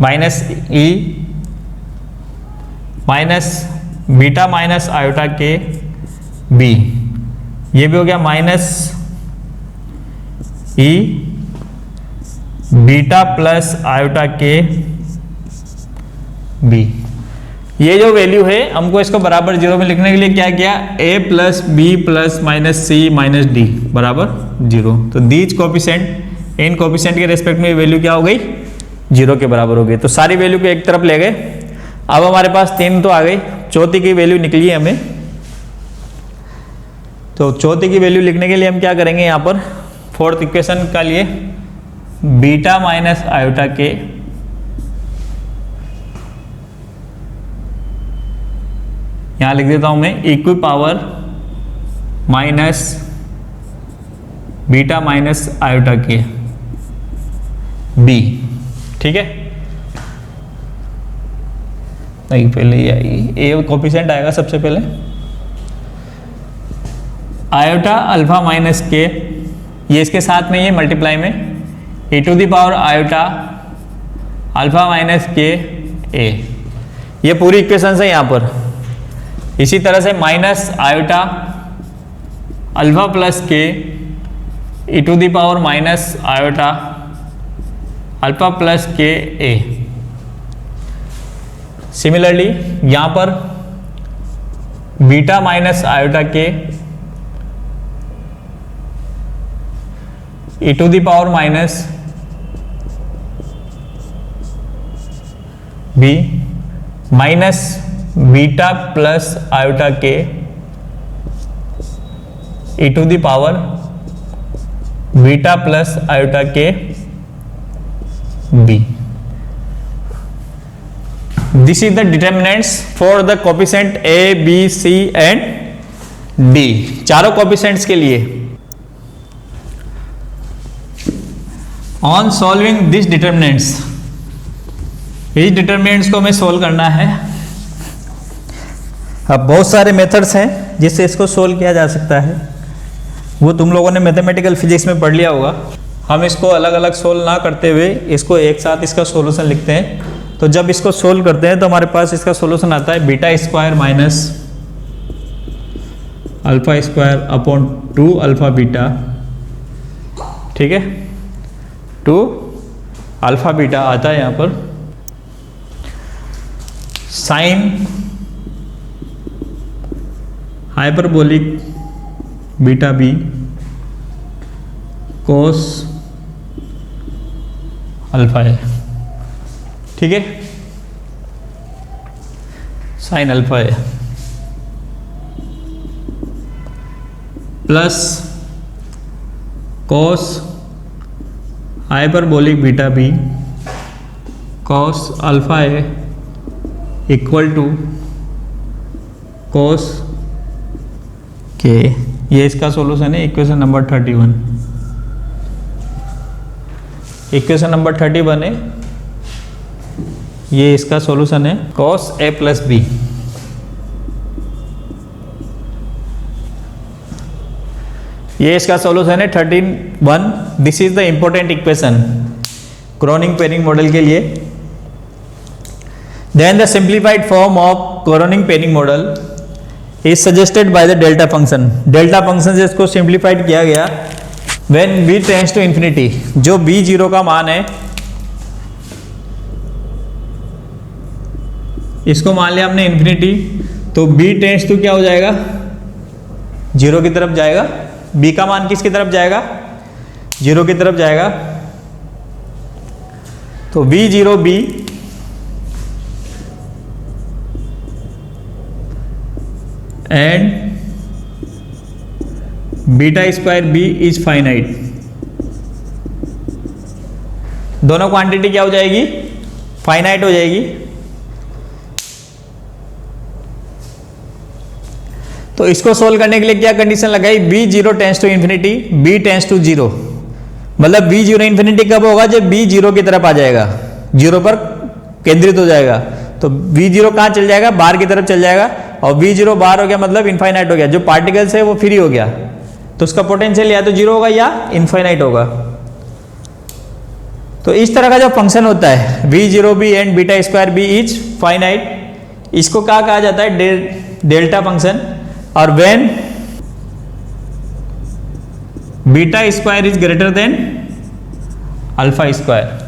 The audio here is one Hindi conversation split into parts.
Minus E minus beta minus iota के बी, ये भी हो गया माइनस ई बीटा प्लस आयोटा के बी। ये जो वैल्यू है हमको इसको बराबर जीरो में लिखने के लिए क्या किया, a plus B plus minus C minus D बराबर जीरो। तो दीज कोफिशिएंट, इन कोफिशिएंट के रेस्पेक्ट में वैल्यू क्या हो गई, जीरो के बराबर हो गई। तो सारी वैल्यू को एक तरफ ले गए। अब हमारे पास 3 तो आ गई, चौथी की वैल्यू निकली है हमें। तो चौथी की वैल्यू लिखने के लिए हम क्या करेंगे, यहाँ पर फोर्थ इक्वेशन का लिए बीटा माइनस आयोटा के यहां लिख देता हूं मैं equi power minus beta minus iota के बी। ठीक है, नहीं पहले ये आएगी, ए कोफिशिएंट आएगा सबसे पहले, आयोटा अल्फा माइनस के, ये इसके साथ में ये मल्टीप्लाई में e to the power iota alpha minus K A, ये पूरी इक्वेशन है यहाँ पर। इसी तरह से माइनस आयोटा अल्फा प्लस के e to the power minus iota alpha plus के ए। सिमिलरली यहाँ पर बीटा माइनस आयोटा के e to the power minus B minus beta plus iota के e to the power beta plus iota के B. This is the determinants for the coefficient A B C and D, चारों कोफिशिएंट्स के लिए। ऑन सॉल्विंग दिस डिटर्मिनेंट्स, इस डिटर्मिनेंट्स को हमें सोल्व करना है। अब बहुत सारे मेथड्स हैं जिससे इसको सोल्व किया जा सकता है, वो तुम लोगों ने मैथमेटिकल फिजिक्स में पढ़ लिया होगा। हम इसको अलग अलग सोल्व ना करते हुए इसको एक साथ इसका सॉल्यूशन लिखते हैं। तो जब इसको सोल्व करते हैं तो हमारे पास इसका सॉल्यूशन आता है beta square minus alpha square upon 2 alpha beta, ठीक है, 2 अल्फा बीटा आता है यहाँ पर sine hyperbolic beta B cos alpha है, ठीक है, साइन अल्फा है plus cos hyperbolic beta B cos alpha है इक्वल टू कोस के। ये इसका सॉल्यूशन है इक्वेशन नंबर 31। इक्वेशन नंबर 31 है, ये इसका सॉल्यूशन है cos a प्लस बी। ये इसका सॉल्यूशन है 31। This is the important equation Kronig Penney model के लिए। Then the simplified form of Kronig Penney model is suggested by the delta function. Delta function से इसको सिंप्लीफाइड किया गया when b tends to infinity. जो b0 का मान है, इसको मान लिया हमने इंफिनिटी, तो b टेंड्स टू क्या हो जाएगा, 0 की तरफ जाएगा। b का मान किसकी तरफ जाएगा, 0 की तरफ जाएगा। तो v0b and beta square B is finite. दोनों क्वांटिटी क्या हो जाएगी, फाइनाइट हो जाएगी। तो इसको सोल्व करने के लिए क्या कंडीशन लगाई, b0 tends to infinity, b tends to 0। मतलब b0 इंफिनिटी कब होगा, जब b 0 की तरफ आ जाएगा, 0 पर केंद्रित हो जाएगा। तो v0 कहां चल जाएगा, बाहर की तरफ चल जाएगा, और v0 बाहर हो गया मतलब इनफाइनाइट हो गया। जो पार्टिकल्स है वो फ्री हो गया, तो उसका पोटेंशियल या तो 0 होगा या इनफाइनाइट होगा। तो इस तरह का जो फंक्शन होता है v0b and beta square b is finite, इसको क्या कहा जाता है, डेल्टा फंक्शन। और when beta square is greater than alpha square.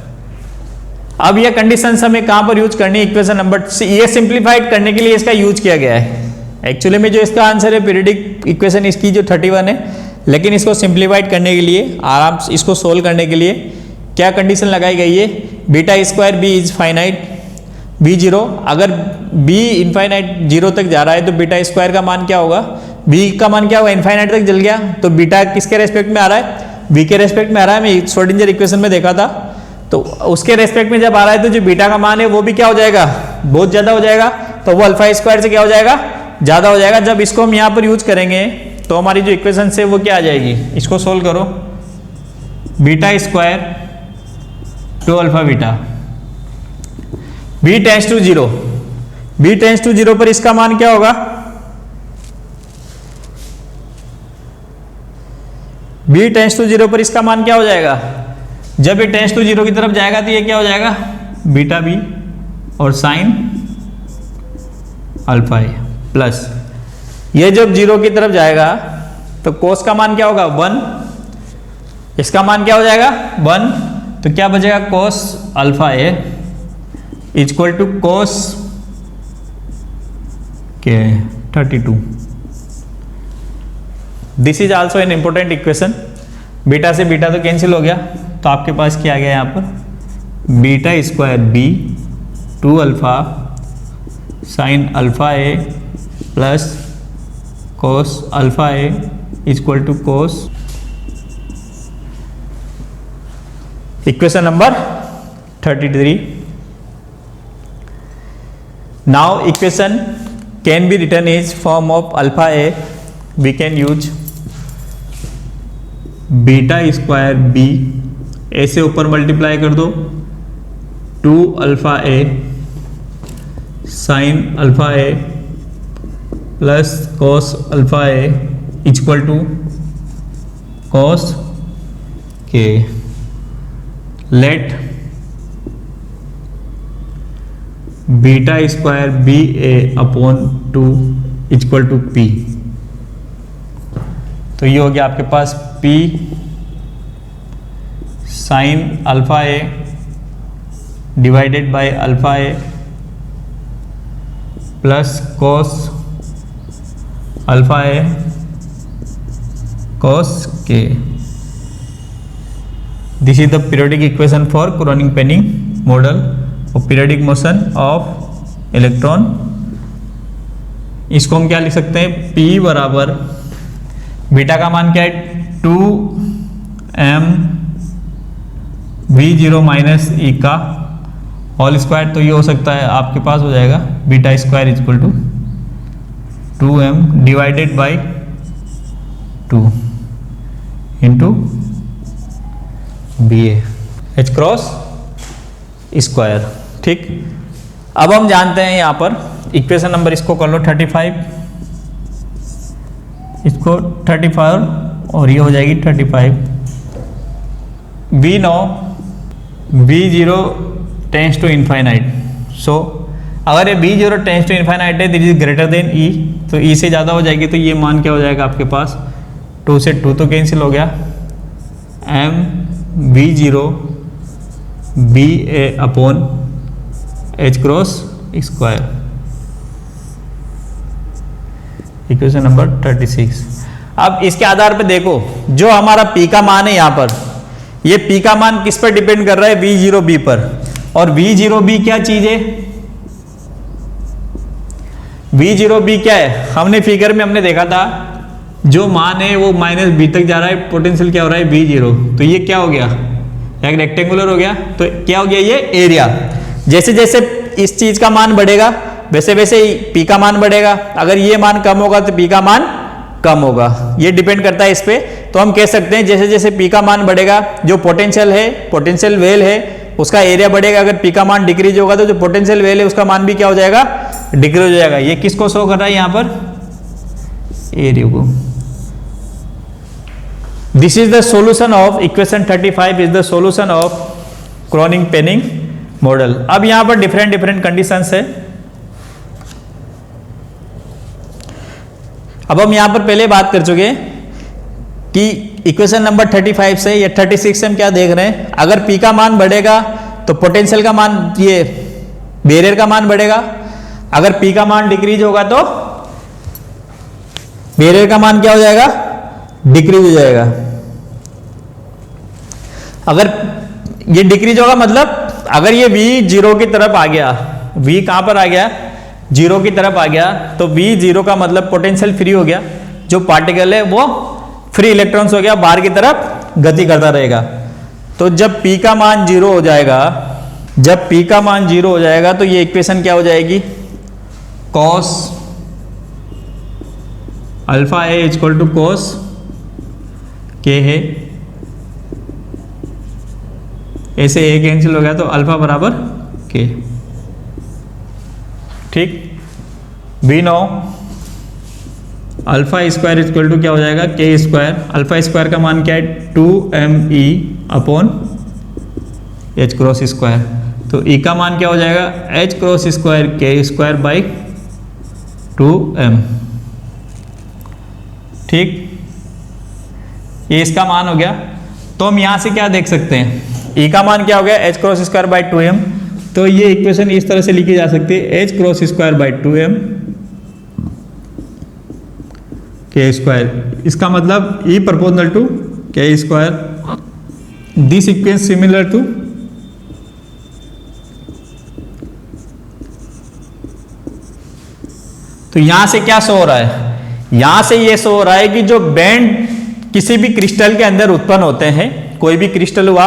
अब यह कंडीशन हमें कहां पर यूज करनी है, इक्वेशन नंबर, ये सिंप्लीफाइड करने के लिए इसका यूज किया गया है। एक्चुअली में जो इसका आंसर है पीरियडिक इक्वेशन इसकी जो 31 है, लेकिन इसको सिंप्लीफाइड करने के लिए, आराम से इसको सोल्व करने के लिए क्या कंडीशन लगाई गई है, beta square B is finite B zero. अगर बी इनफाइनाइट जीरो तक जा रहा है तो बीटा स्क्वायर का मान क्या होगा, बी का मान क्या होगा, इनफाइनाइट तक जल गया तो बीटा किसके रेस्पेक्ट में आ रहा है, बी के रेस्पेक्ट में आ रहा है। मैं श्रोडिंगर इक्वेशन में देखा था, तो उसके रेस्पेक्ट में जब आ रहा है तो जो बीटा का मान है वो भी क्या हो जाएगा, बहुत ज्यादा हो जाएगा, तो वो अल्फा स्क्वायर से क्या हो जाएगा, ज्यादा हो जाएगा। जब इसको हम यहाँ पर यूज करेंगे तो हमारी जो इक्वेशन है वो क्या आ जाएगी, इसको सोल्व करो, beta square to alpha beta, b tends to zero, b tends to zero पर इसका मान क्या होगा, b टेंस टू जीरो पर इसका मान क्या हो जाएगा, जब ये टेंस टू जीरो की तरफ जाएगा तो ये क्या हो जाएगा, बीटा बी और साइन अल्फा ए प्लस, ये जब जीरो की तरफ जाएगा तो कोस का मान क्या होगा 1, इसका मान क्या हो जाएगा 1, तो क्या बचेगा cos alpha A equal to cos के 32। This is also an important equation. Beta से बीटा तो कैंसिल हो गया, तो आपके पास क्या आ गया यहाँ पर, beta square B two alpha sine alpha A plus cos alpha A equal to cos, equation number 33। Now equation can be written is form of alpha A, we can use beta square B, A से ऊपर मल्टीप्लाई कर दो, two alpha A sine alpha A plus cos alpha A equal to cos के। Let beta square B A upon 2 equal to P, तो ये हो गया आपके पास p sine alpha A divided by alpha A plus cos alpha A cos के। This is the periodic equation for Kronig Penney model of periodic motion of electron. इसको हम क्या लिख सकते हैं, p बराबर बीटा का मान क्या है 2m v0 माइनस ई का होल स्क्वायर, तो ये हो सकता है आपके पास हो जाएगा beta square equal to 2m divided by 2 into B H cross square. ठीक, अब हम जानते हैं यहाँ पर इक्वेशन नंबर, इसको कर लो 35, इसको 34 और ये हो जाएगी 35। V0 V0 tense to infinite, सो अगर ये V0 टेंस टू इनफाइनाइट है, this is greater than E, तो E से ज़्यादा हो जाएगी, तो ये मान क्या हो जाएगा आपके पास, 2 से 2 तो कैंसिल हो गया, m V0 B A upon H cross square, equation number 36। अब इसके आधार पर देखो, जो हमारा P का मान है यहाँ पर, ये P का मान किस पर डिपेंड कर रहा है, V0B पर। और V0B क्या चीज है, V0B क्या है, हमने फिगर में हमने देखा था, जो मान है वो माइनस बी तक जा रहा है, पोटेंशियल क्या हो रहा है V0, तो ये क्या हो गया, एक रेक्टेंगुलर हो गया, तो क्या हो गया ये एरिया। जैसे जैसे इस चीज का मान बढ़ेगा वैसे वैसे P का मान बढ़ेगा, अगर ये मान कम होगा तो P का मान कम होगा, ये डिपेंड करता है इस पे। तो हम कह सकते हैं जैसे जैसे P का मान बढ़ेगा, जो पोटेंशियल है, पोटेंशियल वेल है, उसका एरिया बढ़ेगा। अगर P का मान डिक्रीज होगा तो जो पोटेंशियल वेल है उसका मान भी क्या हो जाएगा, डिक्रीज हो जाएगा। ये किसको शो कर रहा है यहाँ पर, एरिया को। This is the solution of equation 35 is the solution of Kronig Penney model. अब यहां पर डिफरेंट कंडीशंस है। अब हम यहां पर पहले बात कर चुके हैं कि इक्वेशन नंबर 35 से या 36 से हम क्या देख रहे हैं, अगर P का मान बढ़ेगा तो पोटेंशियल का मान, ये बैरियर का मान बढ़ेगा। अगर P का मान डिक्रीज होगा तो बैरियर का मान क्या हो जाएगा, डिक्रीज हो जाएगा। अगर ये डिक्रीज होगा मतलब अगर ये V 0 की तरफ आ गया, V कहां पर आ गया, 0 की तरफ आ गया, तो V 0 का मतलब पोटेंशियल फ्री हो गया, जो पार्टिकल है वो फ्री इलेक्ट्रॉन्स हो गया, बाहर की तरफ गति करता रहेगा। तो जब P का मान 0 हो जाएगा, जब P का मान 0 हो जाएगा तो ये इक्वेशन क्या हो जाएगी, cos alpha A equal to cos K है। ऐसे A कैंसिल हो गया तो अल्फा बराबर K। ठीक, we know alpha square equal to क्या हो जाएगा, K स्क्वायर। अल्फा स्क्वायर का मान क्या है, 2me upon H cross square. तो E का मान क्या हो जाएगा, H cross square K square by 2m। ठीक, ये इसका मान हो गया। तो हम यहां से क्या देख सकते हैं, E का मान क्या हो गया, H cross square by 2m। तो ये इक्वेशन इस तरह से लिखी जा सकती है, H cross square by 2m K square. इसका मतलब E proportional to K square. This equation similar to तो यहां से क्या शो हो रहा है, यहां से ये शो हो रहा है कि जो बैंड किसी भी क्रिस्टल के अंदर उत्पन्न होते हैं, कोई भी क्रिस्टल हुआ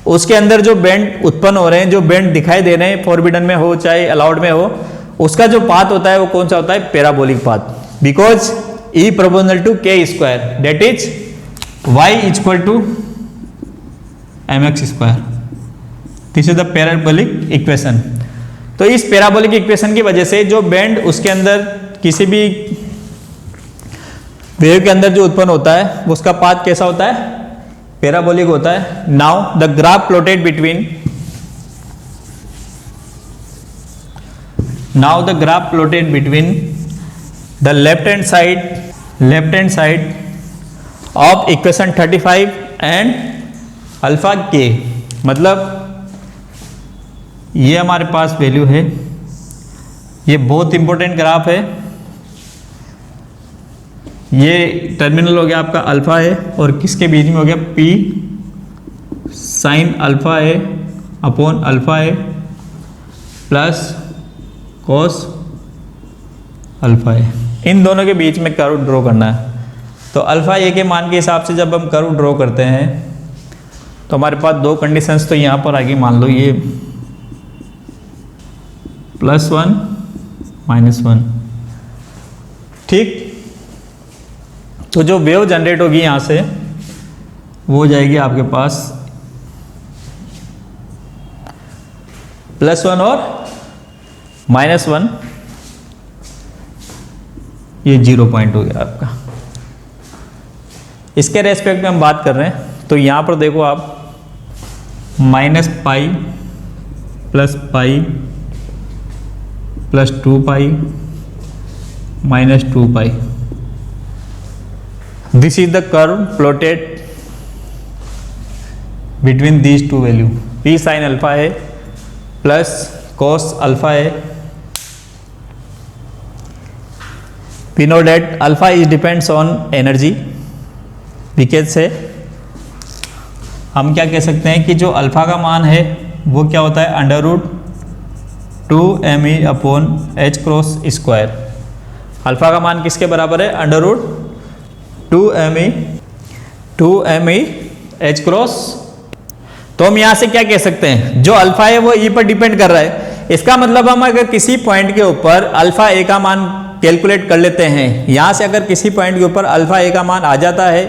उसके अंदर जो बैंड उत्पन्न हो रहे हैं, जो बैंड दिखाई दे रहे हैं, फॉरबिडन में हो चाहे अलाउड में हो, उसका जो पाथ होता है वो कौन सा होता है, parabolic path. Because E proportional to K square, that is Y equal to mx square. This is the parabolic equation. तो इस पैराबोलिक इक्वेशन की वजह से जो बैंड उसके अंदर किसी भी वेव के अंदर जो उत्पन्न होता है उसका पाथ कैसा होता है, पैराबोलिक होता है। Now the graph plotted between, now the graph plotted between the left hand side of equation 35 and alpha K। मतलब ये हमारे पास वैल्यू है, ये बहुत इंपॉर्टेंट ग्राफ है। ये टर्मिनल हो गया आपका अल्फा है और किसके बीच में हो गया, P साइन अल्फा है अपॉन अल्फा है प्लस कॉस अल्फा है। इन दोनों के बीच में कर्व ड्रॉ करना है। तो अल्फा ए के मान के हिसाब से जब हम कर्व ड्रॉ करते हैं तो हमारे पास दो कंडीशंस तो यहाँ पर आएगी। मान लो ये +1 -1, ठीक। तो जो वेव जनरेट होगी यहाँ से वो हो जाएगी आपके पास +1 और -1, ये 0 पॉइंट हो गया आपका। इसके रेस्पेक्ट में हम बात कर रहे हैं तो यहाँ पर देखो आप -π + π + 2π -2π। This is the curve plotted between these two value, P sine alpha है प्लस कॉस अल्फा है। We know that alpha is depends on energy। we can say, हम क्या कह सकते हैं कि जो अल्फा का मान है वो क्या होता है, √2me upon H cross square. Alpha का मान किसके बराबर है, √2me H क्रॉस। तो हम यहां से क्या कह सकते हैं, जो अल्फा है वो E पर डिपेंड कर रहा है। इसका मतलब हम अगर किसी पॉइंट के ऊपर अल्फा ए का मान कैलकुलेट कर लेते हैं, यहां से अगर किसी पॉइंट के ऊपर अल्फा ए का मान आ जाता है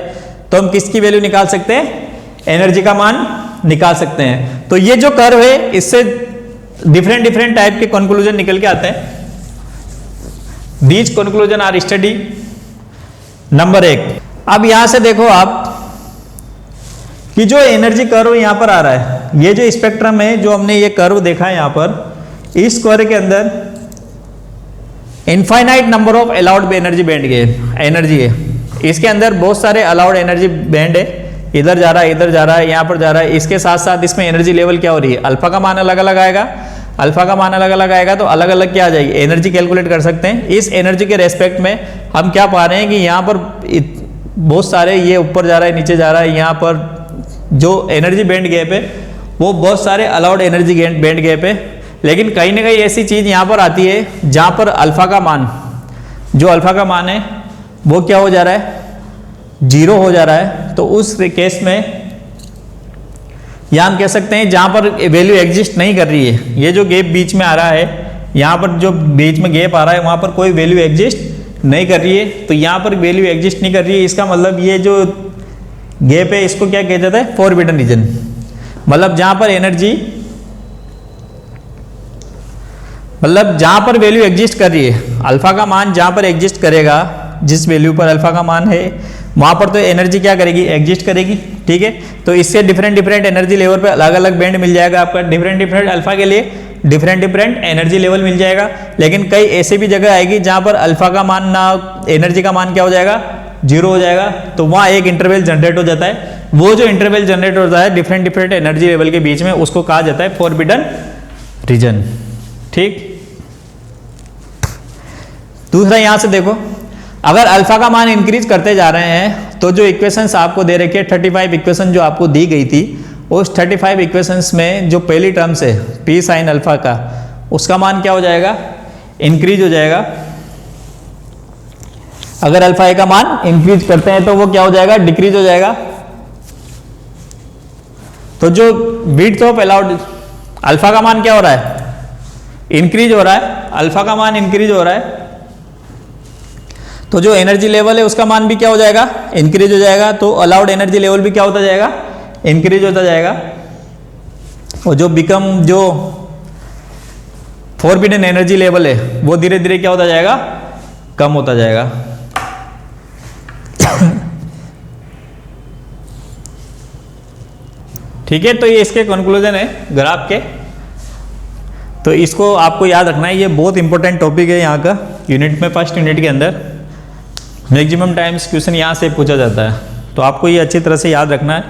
तो हम किसकी वैल्यू निकाल सकते हैं, एनर्जी का मान निकाल सकते हैं। तो ये जो कर्व है इससे डिफरेंट टाइप के कंक्लूजन निकल के आते हैं। These conclusion are study. Number 1, अब यहां से देखो आप कि जो एनर्जी कर्व यहाँ पर आ रहा है, ये जो स्पेक्ट्रम है, जो हमने ये कर्व देखा है यहाँ पर, इस कर्व के अंदर infinite number of allowed energy band energy है। इसके अंदर बहुत सारे अलाउड एनर्जी बैंड है, इधर जा रहा है, इधर जा रहा है, यहाँ पर जा रहा है। इसके साथ साथ इसमें एनर्जी लेवल क्या हो रही है, अल्फा का मान अलग अलग आएगा, अल्फा का मान अलग अलग आएगा, तो अलग अलग क्या आ जाएगी, एनर्जी कैलकुलेट कर सकते हैं। इस एनर्जी के रेस्पेक्ट में हम क्या पा रहे हैं कि यहाँ पर बहुत सारे, ये ऊपर जा रहा है, नीचे जा रहा है, यहाँ पर जो एनर्जी बैंड गैप है वो बहुत सारे अलाउड एनर्जी बैंड गैप है। लेकिन कहीं ना कहीं ऐसी चीज यहाँ पर आती है जहाँ पर अल्फा का मान, जो अल्फा का मान है वो क्या हो जा रहा है, 0 हो जा रहा है। तो उस केस में या हम कह सकते हैं जहाँ पर वैल्यू एग्जिस्ट नहीं कर रही है, ये जो गैप बीच में आ रहा है, यहाँ पर जो बीच में गैप आ रहा है वहाँ पर कोई वैल्यू एग्जिस्ट नहीं कर रही है। तो यहाँ पर वैल्यू एग्जिस्ट नहीं कर रही है, इसका मतलब ये जो गैप है इसको क्या कहा जाता है, फॉरबिडन रीजन। मतलब जहाँ पर एनर्जी, मतलब जहाँ पर वैल्यू एग्जिस्ट कर रही है, अल्फा का मान जहाँ पर एग्जिस्ट करेगा, जिस वैल्यू पर अल्फा का मान है वहाँ पर तो एनर्जी क्या करेगी, एग्जिस्ट करेगी। ठीक है, तो इससे डिफरेंट डिफरेंट एनर्जी लेवल पे अलग अलग बैंड मिल जाएगा आपका, डिफरेंट डिफरेंट अल्फा के लिए डिफरेंट डिफरेंट एनर्जी लेवल मिल जाएगा। लेकिन कई ऐसे भी जगह आएगी जहाँ पर अल्फा का मान ना, एनर्जी का मान क्या हो जाएगा, 0 हो जाएगा। तो वहाँ एक इंटरवल जनरेट हो जाता है, वो जो इंटरवल जनरेट होता है डिफरेंट डिफरेंट एनर्जी लेवल के बीच में, उसको कहा जाता है फॉरबिडन रीजन। ठीक, दूसरा यहां से देखो, अगर अल्फा का मान इंक्रीज करते जा रहे हैं तो जो इक्वेशंस आपको दे रखी है, 35 इक्वेशन जो आपको दी गई थी, उस 35 इक्वेशंस में जो पहली टर्म्स है पी साइन अल्फा का, उसका मान क्या हो जाएगा, इंक्रीज हो जाएगा। अगर अल्फा ए का मान इंक्रीज करते हैं तो वो क्या हो जाएगा, डिक्रीज हो जाएगा। तो जो विड्थ ऑफ अलाउड, अल्फा का मान क्या हो रहा है, इंक्रीज हो रहा है, अल्फा का मान इंक्रीज हो रहा है, तो जो एनर्जी लेवल है उसका मान भी क्या हो जाएगा, इंक्रीज हो जाएगा। तो अलाउड एनर्जी लेवल भी क्या होता जाएगा, इंक्रीज होता जाएगा। और जो फॉरबिडन एनर्जी लेवल है वो धीरे धीरे क्या होता जाएगा, कम होता जाएगा। ठीक है, तो ये इसके कंक्लूजन है ग्राफ के। तो इसको आपको याद रखना है, ये बहुत इंपॉर्टेंट टॉपिक है यहाँ का यूनिट में, फर्स्ट यूनिट के अंदर मैक्सिमम टाइम्स क्वेश्चन यहाँ से पूछा जाता है, तो आपको ये अच्छी तरह से याद रखना है।